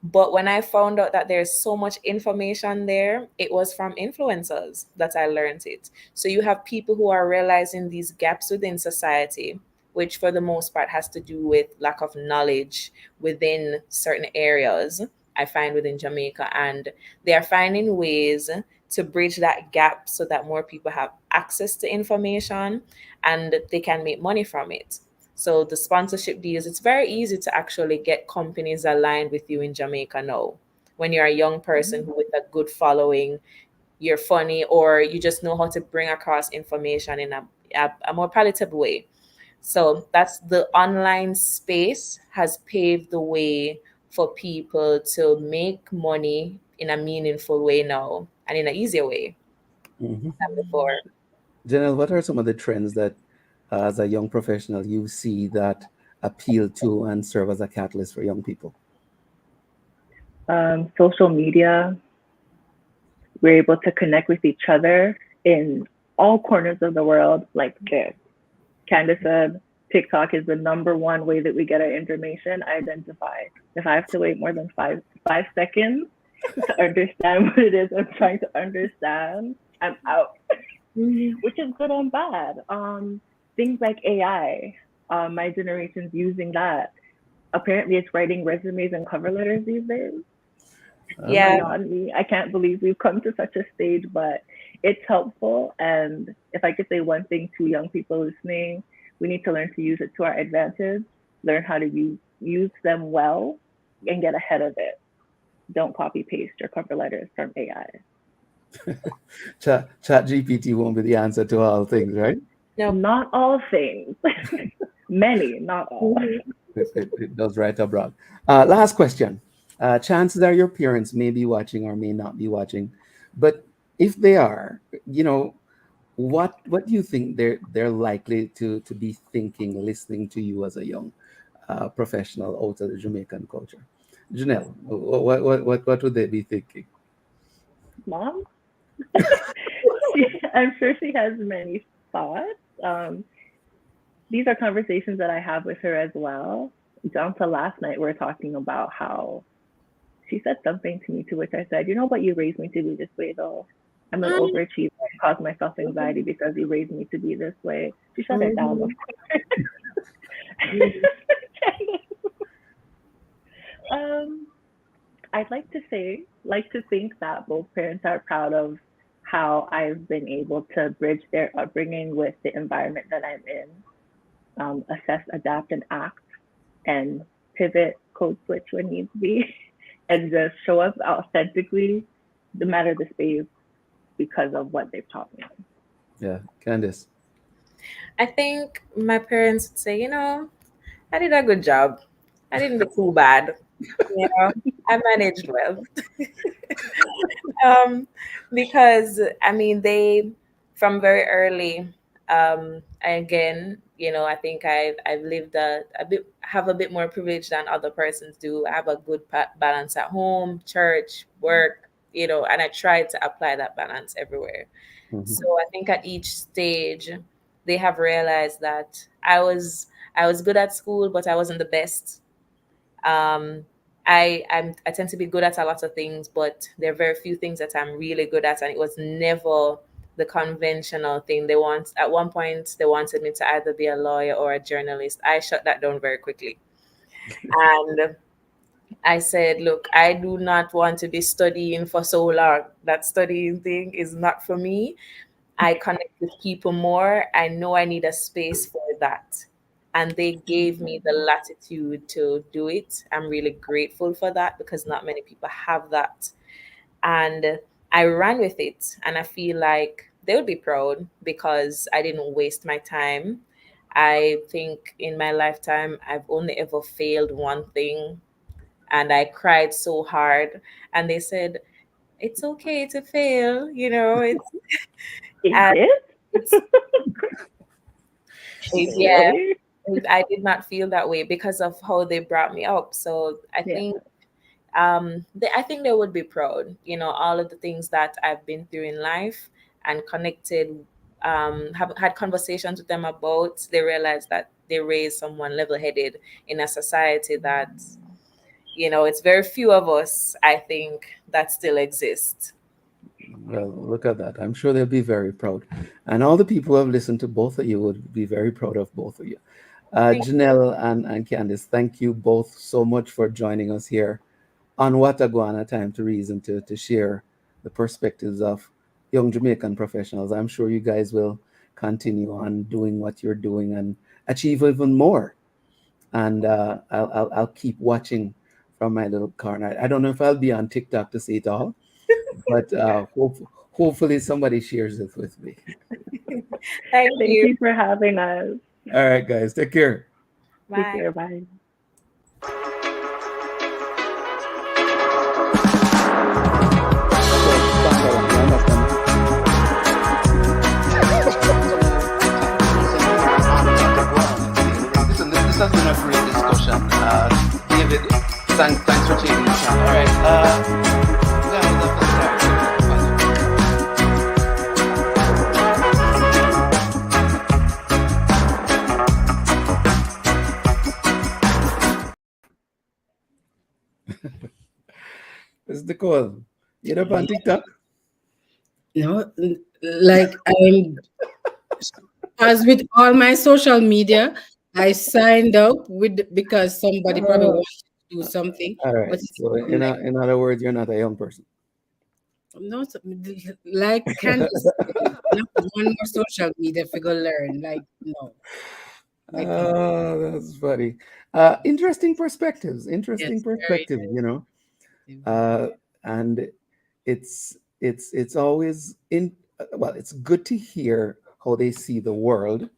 But when I found out that there's so much information there, it was from influencers that I learned it. So you have people who are realizing these gaps within society, which for the most part has to do with lack of knowledge within certain areas, I find within Jamaica. And they are finding ways to bridge that gap so that more people have access to information and they can make money from it. So the sponsorship deals, it's very easy to actually get companies aligned with you in Jamaica now. When you're a young person with a good following, you're funny, or you just know how to bring across information in a more palatable way. So that's the online space has paved the way for people to make money in a meaningful way now and in an easier way than before. Jennel, what are some of the trends that, as a young professional, you see that appeal to and serve as a catalyst for young people? Social media. We're able to connect with each other in all corners of the world like this. Candice said, TikTok is the number one way that we get our information identified. If I have to wait more than five seconds to understand what it is I'm trying to understand, I'm out, which is good and bad. Things like AI, my generation's using that. Apparently it's writing resumes and cover letters these days. Yeah. Beyond me. I can't believe we've come to such a stage, but it's helpful. And if I could say one thing to young people listening, we need to learn to use it to our advantage, learn how to use them well, and get ahead of it. Don't copy paste your cover letters from AI. Chat GPT won't be the answer to all things, right? No, not all things. Many, not all. It does right abroad. Last question. Chances are your parents may be watching or may not be watching, but if they are, what do you think they're likely to be thinking, listening to you as a young professional out of the Jamaican culture? Jennel, what would they be thinking? Mom? I'm sure she has many thoughts. These are conversations that I have with her as well. Down to last night, we were talking about how she said something to me to which I said, but you raised me to be this way though. I'm an overachiever and cause myself anxiety because you raised me to be this way. She shut it down, of course. I'd like to think that both parents are proud of how I've been able to bridge their upbringing with the environment that I'm in. assess, adapt, and act, and pivot, code switch when needs be, and just show up authentically, no matter the space, because of what they've taught me. Yeah, Candice. I think my parents would say, I did a good job. I didn't do too bad. I managed well. Because I mean, they from very early. Again, I think I've lived a bit, have a bit more privilege than other persons do. I have a good balance at home, church, work, and I try to apply that balance everywhere. So I think at each stage, they have realized that I was good at school, but I wasn't the best. Um, I tend to be good at a lot of things, but there are very few things that I'm really good at, and it was never the conventional thing. At one point they wanted me to either be a lawyer or a journalist. I shut that down very quickly, and I said, look, I do not want to be studying for so long. That studying thing is not for me. I connect with people more. I know I need a space for that. And they gave me the latitude to do it. I'm really grateful for that because not many people have that. And I ran with it. And I feel like they would be proud because I didn't waste my time. I think in my lifetime, I've only ever failed one thing. And I cried so hard. And they said, it's okay to fail, it's and it's yeah, Really? I did not feel that way because of how they brought me up. So I think I think they would be proud, all of the things that I've been through in life and connected, have had conversations with them about. They realized that they raised someone level-headed in a society that, it's very few of us, I think, that still exist. Well, look at that. I'm sure they'll be very proud. And all the people who have listened to both of you would be very proud of both of you. Jennel and Candice, thank you both so much for joining us here on Gwaan, A Time to Reason, to share the perspectives of young Jamaican professionals. I'm sure you guys will continue on doing what you're doing and achieve even more. And I'll keep watching from my little corner. I don't know if I'll be on TikTok to see it all, but hopefully somebody shares it with me. Thank you for having us. All right, guys, take care. Bye. Take care. Bye. Listen, this has been a great discussion. David, thanks for taking the time. All right. It's the call. You're up on TikTok? No, like as with all my social media, I signed up because somebody probably wanted to do something. All right. But So in other words, you're not a young person. no, like Candice, not one more social media for go learn. Like no. Oh, that's funny. Interesting perspectives. Interesting perspectives. And it's always it's good to hear how they see the world,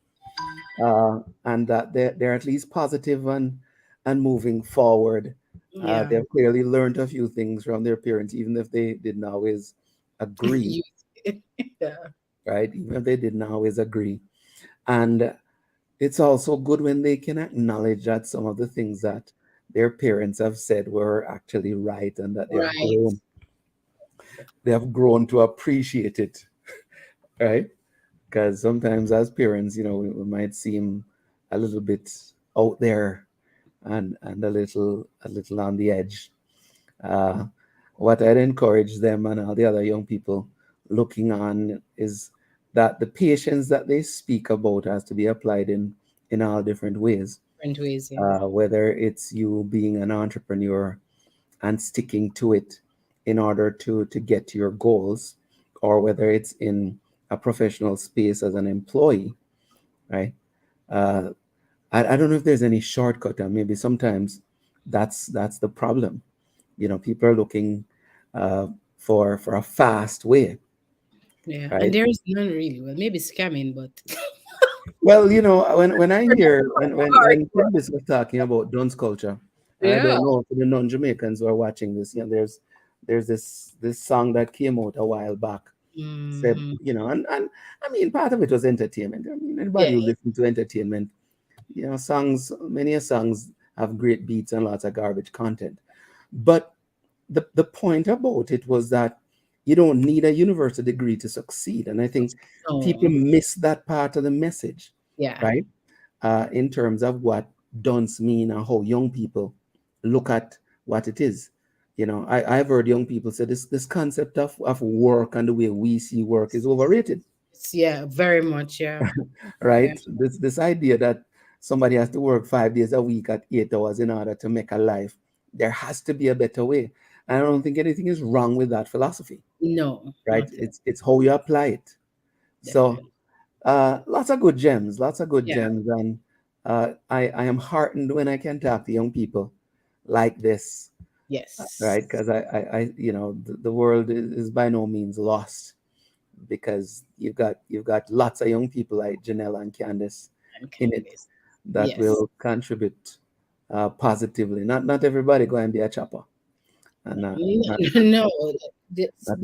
and that they're at least positive and moving forward. They've clearly learned a few things from their parents, even if they didn't always agree. Right? Even if they didn't always agree. And it's also good when they can acknowledge that some of the things that their parents have said were actually right, and that they have grown to appreciate it, right? Because sometimes as parents, we might seem a little bit out there and a little on the edge. What I'd encourage them and all the other young people looking on is that the patience that they speak about has to be applied in all different ways. Whether it's you being an entrepreneur and sticking to it in order to get to your goals, or whether it's in a professional space as an employee, right? I don't know if there's any shortcut, and maybe sometimes that's the problem. People are looking for a fast way, Yeah, and right? there is none really. Well, maybe scamming, but Well, when I hear when Candice was talking about Duns culture, and I yeah. don't know for the non-Jamaicans who are watching this, there's this song that came out a while back. Said, Mhm. and I mean, part of it was entertainment. I mean, Yeah, anybody who listens to entertainment, songs, many a songs have great beats and lots of garbage content. But the point about it was that you don't need a university degree to succeed. And I think people no. miss that part of the message, Yeah. right? In terms of what dunce mean and how young people look at what it is. I've heard young people say this concept of work and the way we see work is overrated, Yeah, very much. Yeah. Yeah. right? This idea that somebody has to work 5 days a week at 8 hours in order to make a life. There has to be a better way. And I don't think anything is wrong with that philosophy, No, right? not It's how you apply it. So definitely. lots of good gems, lots of good Yeah. gems. And I am heartened when I can talk to young people like this, Yes. right? Because the world is by no means lost, because you've got lots of young people like Jennel and Candice And in it Candice. that Yes. will contribute positively. Not everybody go and be a chopper, and No, not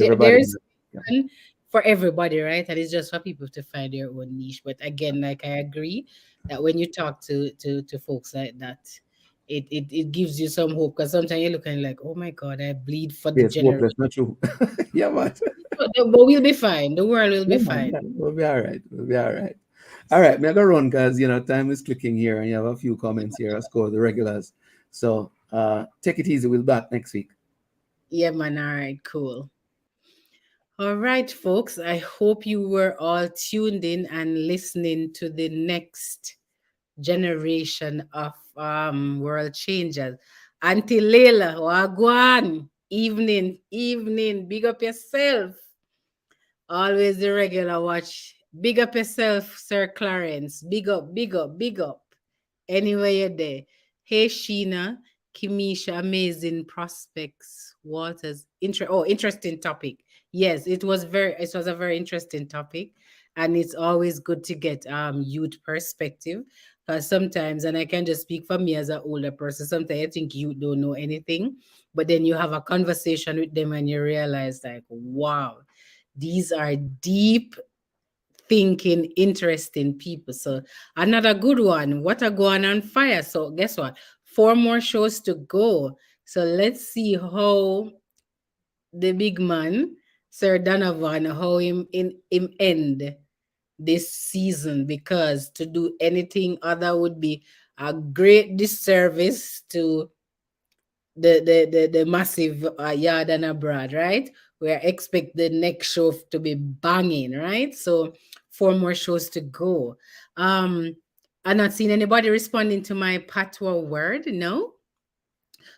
everybody. there's one for everybody, right? And it's just for people to find their own niche. But again, like I agree that when you talk to folks like that, it gives you some hope, because sometimes you're looking like, oh my God, I bleed for the It's generation. hopeless, not true. Yeah, man. But we'll be fine. The world will be Yeah, man. fine. Yeah, we'll be all right. We'll be all right. All right, me I go run because time is clicking here, and you have a few comments here. Let's go with the regulars. So take it easy. We'll be back next week. Yeah, man. All right, cool. All right, folks. I hope you were all tuned in and listening to the next generation of world changers. Auntie Leila, Wagwan, evening, big up yourself. Always the regular watch. Big up yourself, Sir Clarence. Big up. Anyway, you're there. Hey, Sheena, Kimisha, amazing prospects. Waters, interesting topic. Yes, it was a very interesting topic, and it's always good to get youth perspective, because sometimes, and I can just speak for me as an older person, sometimes I think you don't know anything, but then you have a conversation with them and you realize like, wow, these are deep thinking, interesting people. So another good one. What a Gwaan on fire. So guess what? 4 more shows to go. So let's see how the big man, Sir Donovan, how him end this season, because to do anything other would be a great disservice to the massive yard and abroad, right? We expect the next show to be banging, right? So 4 more shows to go. I'm not seeing anybody responding to my patois word. No.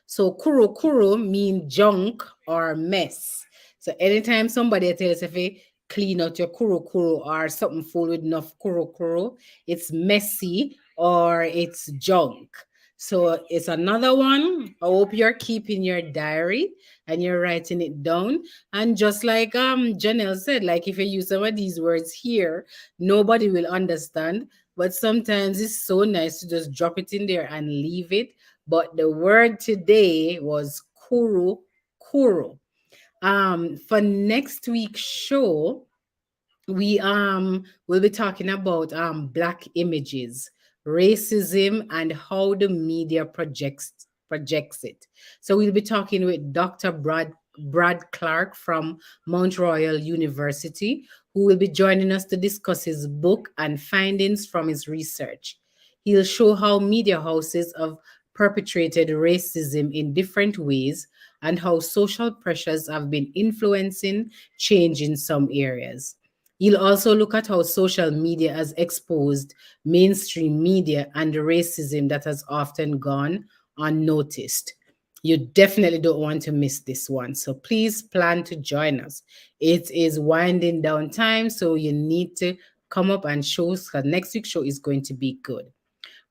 So kuru mean junk or mess. So anytime somebody tells if you clean out your kuru or something full with enough kuru, it's messy or it's junk. So it's another one. I hope you're keeping your diary and you're writing it down. And just like Jennel said, like if you use some of these words here, nobody will understand. But sometimes it's so nice to just drop it in there and leave it. But the word today was kuru. For next week's show, we will be talking about black images, racism, and how the media projects it. So we'll be talking with Dr. Brad Clark from Mount Royal University, who will be joining us to discuss his book and findings from his research. He'll show how media houses have perpetrated racism in different ways and how social pressures have been influencing change in some areas. You'll also look at how social media has exposed mainstream media and the racism that has often gone unnoticed. You definitely don't want to miss this one. So please plan to join us. It is winding down time, so you need to come up and show us, because next week's show is going to be good.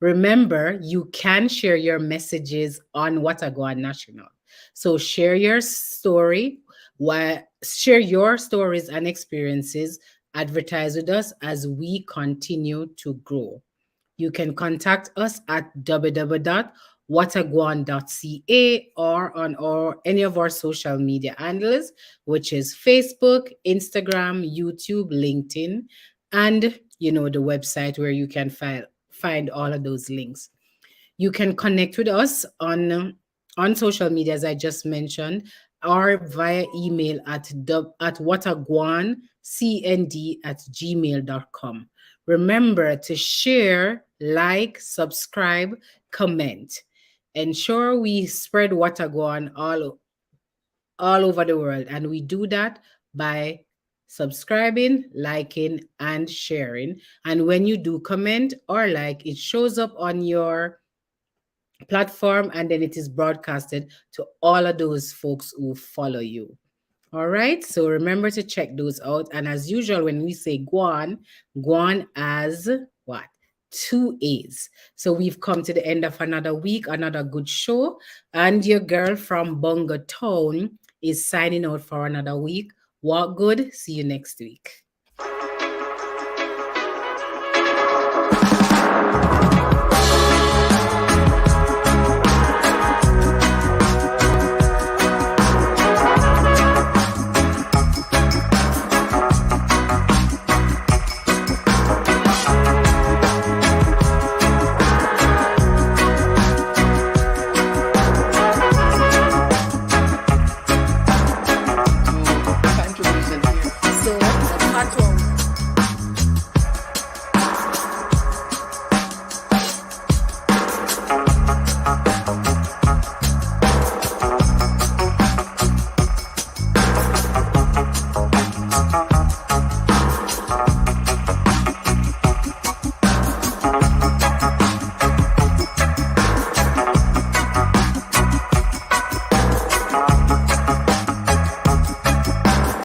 Remember, you can share your messages on Watagwan National. So share your story, share your stories and experiences, advertise with us as we continue to grow. You can contact us at www.watagwan.ca or on any of our social media handles, which is Facebook, Instagram, YouTube, LinkedIn, and the website where you can find all of those links. You can connect with us on social media, as I just mentioned, or via email at watagwancnd@gmail.com. Remember to share, like, subscribe, comment. Ensure we spread Watagwan all over the world, and we do that by subscribing, liking, and sharing. And when you do comment or like, it shows up on your platform and then it is broadcasted to all of those folks who follow you. All right, so remember to check those out. And as usual, when we say Gwaan, Gwaan as what? 2 A's. So we've come to the end of another week, another good show. And your girl from Bunga Town is signing out for another week. Walk good. See you next week.